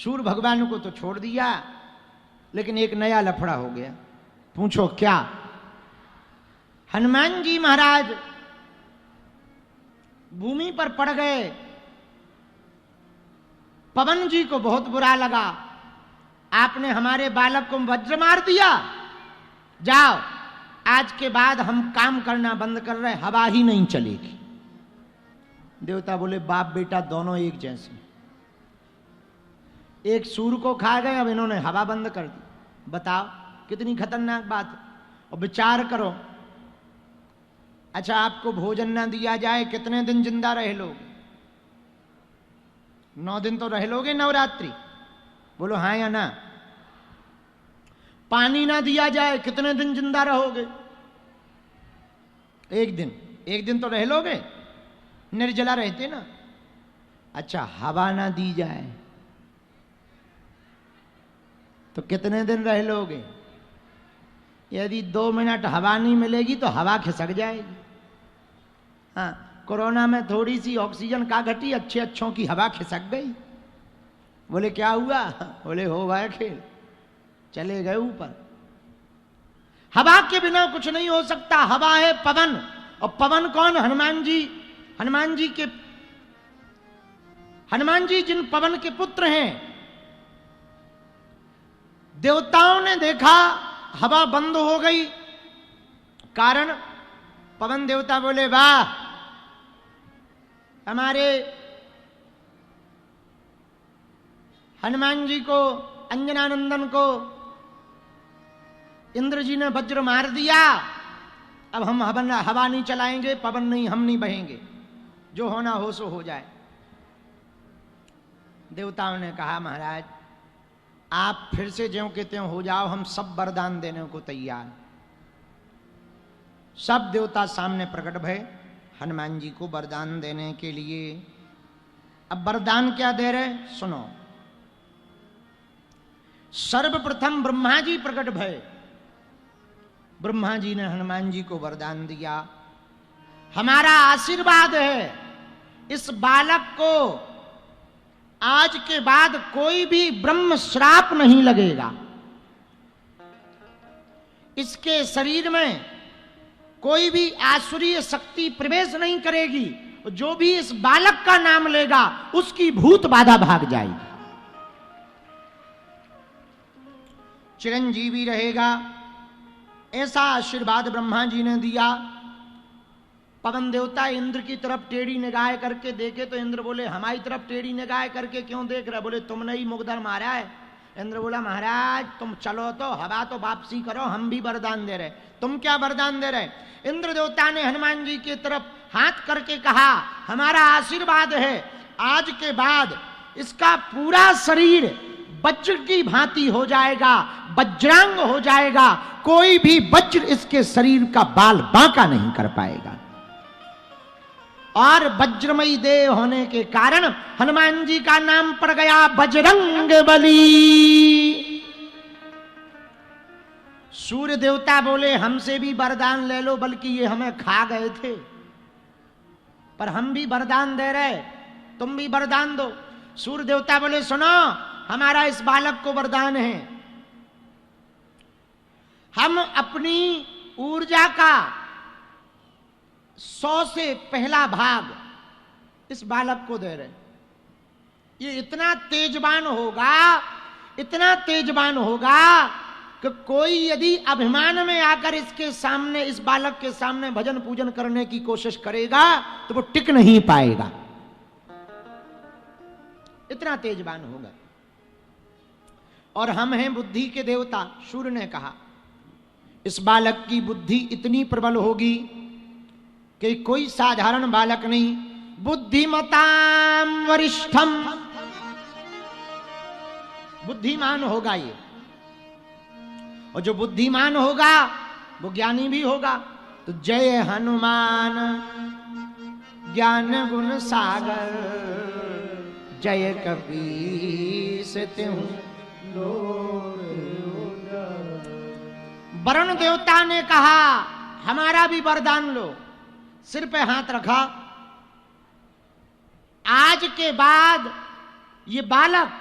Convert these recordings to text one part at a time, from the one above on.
सूर्य भगवान को तो छोड़ दिया, लेकिन एक नया लफड़ा हो गया। पूछो क्या? हनुमान जी महाराज भूमि पर पड़ गए। पवन जी को बहुत बुरा लगा, आपने हमारे बालक को वज्र मार दिया, जाओ आज के बाद हम काम करना बंद कर रहे, हवा ही नहीं चलेगी। देवता बोले बाप बेटा दोनों एक जैसे, एक सूर्य को खा गए, अब इन्होंने हवा बंद कर दी। बताओ कितनी खतरनाक बात है। और विचार करो, अच्छा आपको भोजन ना दिया जाए कितने दिन जिंदा रह लोगे? 9 दिन तो रह लोगे नवरात्रि? बोलो हाँ या ना? पानी ना दिया जाए कितने दिन जिंदा रहोगे? 1 दिन, 1 दिन तो रह लोगे, निर्जला रहते ना। अच्छा हवा ना दी जाए तो कितने दिन रह लोगे? यदि 2 मिनट हवा नहीं मिलेगी तो हवा खिसक जाएगी। हाँ, कोरोना में थोड़ी सी ऑक्सीजन का घटी, अच्छे अच्छों की हवा खिसक गई। बोले क्या हुआ? बोले हो गया खेल, चले गए ऊपर। हवा के बिना कुछ नहीं हो सकता। हवा है पवन, और पवन कौन? हनुमान जी। हनुमान जी जिन पवन के पुत्र हैं। देवताओं ने देखा हवा बंद हो गई, कारण पवन देवता बोले वाह, हमारे हनुमान जी को, अंजनानंदन को इंद्र जी ने वज्र मार दिया, अब हम हवा नहीं चलाएंगे, पवन नहीं, हम नहीं बहेंगे, जो होना हो सो हो जाए। देवताओं ने कहा महाराज आप फिर से ज्यों के त्यों हो जाओ, हम सब वरदान देने को तैयार। सब देवता सामने प्रकट भय हनुमान जी को वरदान देने के लिए। अब वरदान क्या दे रहे सुनो। सर्वप्रथम ब्रह्मा जी प्रकट भय। ब्रह्मा जी ने हनुमान जी को वरदान दिया, हमारा आशीर्वाद है इस बालक को आज के बाद कोई भी ब्रह्म श्राप नहीं लगेगा, इसके शरीर में कोई भी आसुरीय शक्ति प्रवेश नहीं करेगी, जो भी इस बालक का नाम लेगा उसकी भूत बाधा भाग जाएगी, चिरंजीवी रहेगा। ऐसा आशीर्वाद ब्रह्मा जी ने दिया। पवन देवता इंद्र की तरफ टेढ़ी निगाह करके देखे तो इंद्र बोले हमारी तरफ टेढ़ी निगाह करके क्यों देख रहे? बोले तुमने ही मुगदर मारा है। इंद्र बोला महाराज तुम चलो तो हवा तो वापसी करो, हम भी वरदान दे रहे। तुम क्या वरदान दे रहे? इंद्र देवता ने हनुमान जी की तरफ हाथ करके कहा हमारा आशीर्वाद है आज के बाद इसका पूरा शरीर वज्र की भांति हो जाएगा, वज्रांग हो जाएगा, कोई भी वज्र इसके शरीर का बाल बांका नहीं कर पाएगा। और वज्रमयी देह होने के कारण हनुमान जी का नाम पड़ गया बजरंग बली। सूर्य देवता बोले हमसे भी वरदान ले लो, बल्कि ये हमें खा गए थे, पर हम भी वरदान दे रहे, तुम भी वरदान दो। सूर्य देवता बोले सुनो हमारा इस बालक को वरदान है, हम अपनी ऊर्जा का 100 से पहला भाग इस बालक को दे रहे। ये इतना तेजवान होगा, इतना तेजवान होगा कि कोई यदि अभिमान में आकर इसके सामने, इस बालक के सामने भजन पूजन करने की कोशिश करेगा तो वो टिक नहीं पाएगा, इतना तेजवान होगा। और हम हैं बुद्धि के देवता। सूर्य ने कहा इस बालक की बुद्धि इतनी प्रबल होगी कि कोई साधारण बालक नहीं, बुद्धिमताम वरिष्ठम, बुद्धिमान होगा ये, और जो बुद्धिमान होगा वो ज्ञानी भी होगा। तो जय हनुमान ज्ञान गुण सागर, जय कपीस तिहुँ वरुण देवता ने कहा हमारा भी वरदान लो। सिर पे हाथ रखा, आज के बाद ये बालक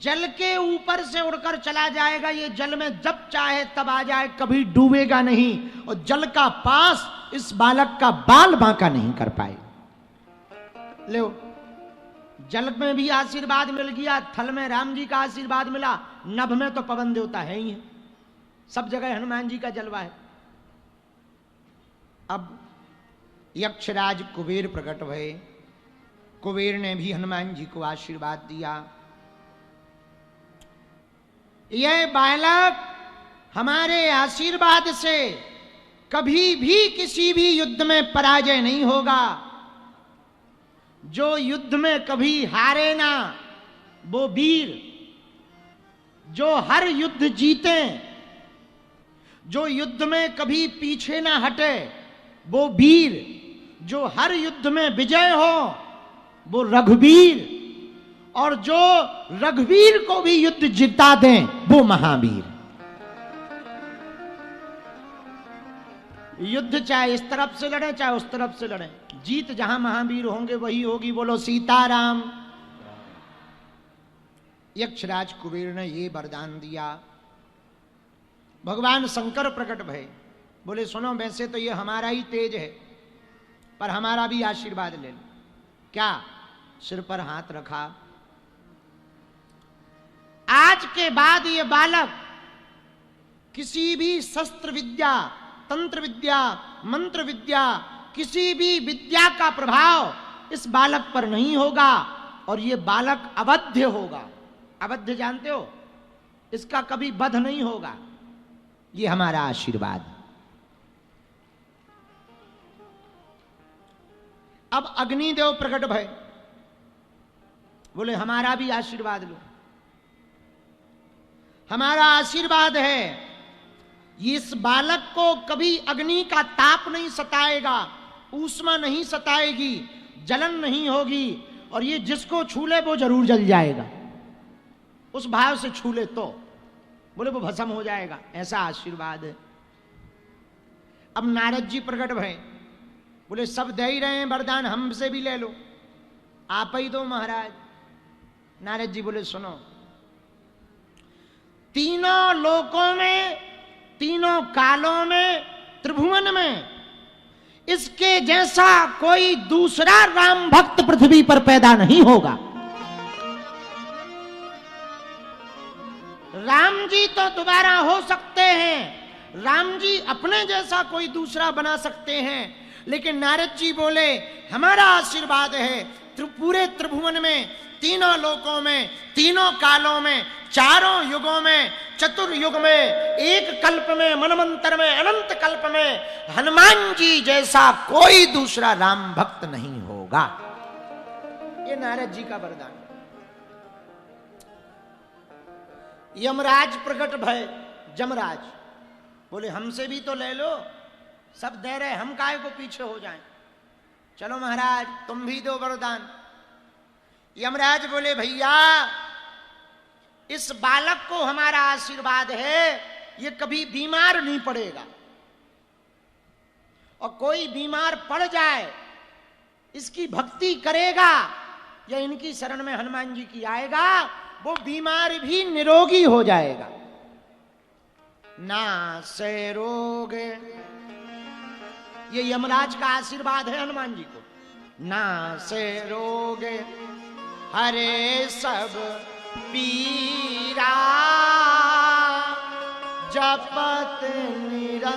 जल के ऊपर से उड़कर चला जाएगा, ये जल में जब चाहे तब आ जाए, कभी डूबेगा नहीं, और जल का पास इस बालक का बाल बांका नहीं कर पाए। लो, जल में भी आशीर्वाद मिल गया, थल में राम जी का आशीर्वाद मिला, नभ में तो पवन देवता है ही है, सब जगह हनुमान जी का जलवा है। अब यक्षराज कुबेर प्रकट भये, कुबेर ने भी हनुमान जी को आशीर्वाद दिया। यह बालक हमारे आशीर्वाद से कभी भी किसी भी युद्ध में पराजय नहीं होगा, जो युद्ध में कभी हारे ना वो वीर, जो हर युद्ध जीते, जो युद्ध में कभी पीछे ना हटे वो वीर, जो हर युद्ध में विजय हो वो रघुवीर, और जो रघुवीर को भी युद्ध जिता दें वो महावीर। युद्ध चाहे इस तरफ से लड़े चाहे उस तरफ से लड़े, जीत जहां महावीर होंगे वही होगी। बोलो सीताराम। यक्षराज कुबेर ने ये वरदान दिया। भगवान शंकर प्रकट भये, बोले सुनो, वैसे तो ये हमारा ही तेज है, पर हमारा भी आशीर्वाद ले लो। क्या? सिर पर हाथ रखा। आज के बाद ये बालक किसी भी शस्त्र विद्या, तंत्र विद्या, मंत्र विद्या, किसी भी विद्या का प्रभाव इस बालक पर नहीं होगा, और ये बालक अवध्य होगा। अवध्य जानते हो? इसका कभी वध नहीं होगा। ये हमारा आशीर्वाद। अब अग्निदेव प्रकट भय, बोले हमारा भी आशीर्वाद लो। हमारा आशीर्वाद है, इस बालक को कभी अग्नि का ताप नहीं सताएगा, ऊष्मा नहीं सताएगी, जलन नहीं होगी, और ये जिसको छू ले वो जरूर जल जाएगा। उस भाव से छू ले तो बोले वो भस्म हो जाएगा, ऐसा आशीर्वाद है। अब नारद जी प्रकट भये, बोले सब दे ही रहे हैं वरदान, हमसे भी ले लो, आप ही दो महाराज। नारद जी बोले सुनो, तीनों लोकों में, तीनों कालों में, त्रिभुवन में इसके जैसा कोई दूसरा राम भक्त पृथ्वी पर पैदा नहीं होगा। राम जी तो दोबारा हो सकते हैं, राम जी अपने जैसा कोई दूसरा बना सकते हैं, लेकिन नारद जी बोले हमारा आशीर्वाद है, पूरे त्रिभुवन में, तीनों लोकों में, तीनों कालों में, चारों युगों में, चतुर्युग में, एक कल्प में, मनमंतर में, अनंत कल्प में हनुमान जी जैसा कोई दूसरा राम भक्त नहीं होगा। ये नारद जी का वरदान। यमराज प्रकट भय, जमराज बोले हमसे भी तो ले लो, सब दे रहे, हम काहे को पीछे हो जाएं, चलो महाराज तुम भी दो वरदान। यमराज बोले भैया इस बालक को हमारा आशीर्वाद है, ये कभी बीमार नहीं पड़ेगा, और कोई बीमार पड़ जाए इसकी भक्ति करेगा या इनकी शरण में हनुमान जी की आएगा, वो बीमार भी निरोगी हो जाएगा। ना से रोग, ये यमराज का आशीर्वाद है हनुमान जी को। ना से रोग हरे सब पीरा, जपत निरंतर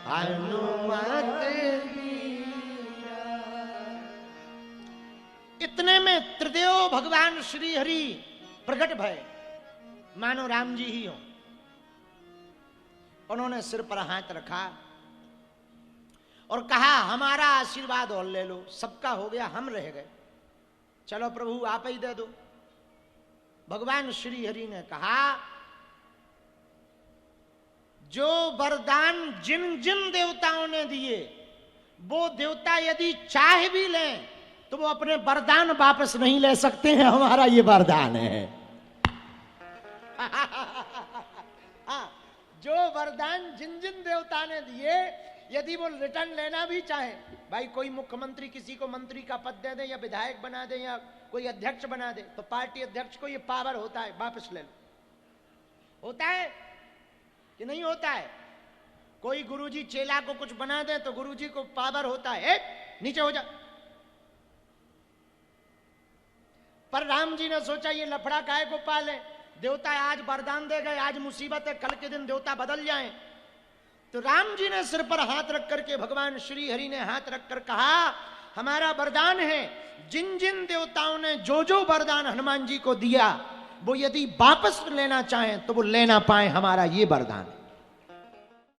हनुमत वीरा। इतने में त्रिदेव भगवान श्री हरि प्रकट भये, मानो राम जी ही हो। उन्होंने सिर पर हाथ रखा और कहा हमारा आशीर्वाद और ले लो, सबका हो गया, हम रह गए, चलो प्रभु आप ही दे दो। भगवान श्री हरि ने कहा जो वरदान जिन जिन देवताओं ने दिए, वो देवता यदि चाह भी लें तो वो अपने वरदान वापस नहीं ले सकते हैं, हमारा ये वरदान है। जो वरदान जिन जिन देवता ने दिए, यदि वो रिटर्न लेना भी चाहे, भाई कोई मुख्यमंत्री किसी को मंत्री का पद दे दे, या विधायक बना दे, या कोई अध्यक्ष बना दे तो पार्टी अध्यक्ष को ये पावर होता है वापस ले लो, होता है कि नहीं होता है? कोई गुरुजी चेला को कुछ बना दे तो गुरुजी को पावर होता है, नीचे हो जा। पर राम जी ने सोचा ये लफड़ा काहे को पाले, देवता आज वरदान दे गए, आज मुसीबत है, कल के दिन देवता बदल जाएं। तो राम जी ने सिर पर हाथ रख करके, भगवान श्री हरि ने हाथ रखकर कहा, हमारा वरदान है, जिन जिन देवताओं ने जो जो वरदान हनुमान जी को दिया वो यदि वापस लेना चाहें तो वो लेना पाए, हमारा ये वरदान है।